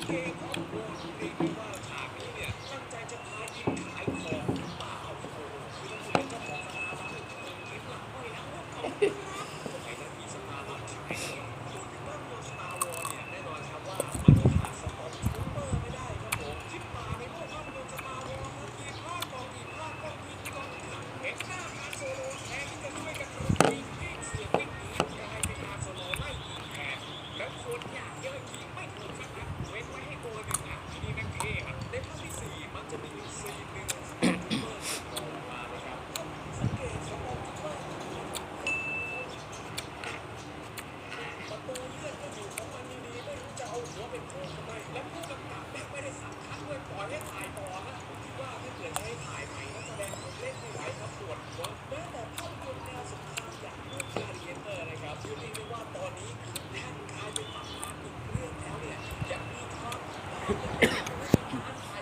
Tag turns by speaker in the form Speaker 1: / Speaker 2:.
Speaker 1: เกมของวงเรียกได้ว่าฉากนี้เนี่ยตั้งใจจะพายิงขายของหรือเปล่าโอ้โหคือถ้าคุณเป็นเจ้าของสตาร์บัคเนี่ยยิ้มหลังห้อยนะโอ้ขอบคุณครับสมัยนั้นมีสตาร์บัคขายนะครับพูดถึงภาพยนตร์สตาร์วอร์เนี่ยแน่นอนครับว่ามันก็ขาดสตอมทูเปอร์ไม่ได้ครับผมชิปมาในโลกภาพยนตร์สตาร์วอร์ครับทีมพลาดกองทีมพลาดกองทีมกองทัพเอ็กซ์ตร้าการโซโลแทนที่จะช่วยกันยิงยิงเสียงวิ่งหนีกลายเป็นการโซโลไล่ยิงแทน แล้วคนอยากเยอะยิงไม่ถูกสักนัดเว้นไว้ให้ตัวหนึ่งอ่ะทีนี้แม่งเท่ครับในภาคที่สี่มักจะมีอยู่ซีนหนึ่งสตอร์ทูเปอร์ถูกมองมานะครับถ้าสังเกตสตอร์ทูเปอร์ประตูเลื่อนก็อยู่ของมันดีๆไม่รู้จะเอาหัวเป็นโขกทำไมและผู้กำกับแม่งไม่ได้สั่งคัดด้วยปล่อยให้ถ่ายต่อฮะผมคิดว่าถ้าเกิดให้ถ่ายใหม่นักแสดงคงเล่นไม่ไหวครับปวดหัวแม้แต่ภาพยนตร์แนวสงครามอย่างเรื่อง Gladiator นะครับเรียกได้ว่าตอนนี้คือแท่งกลายเป็นหมา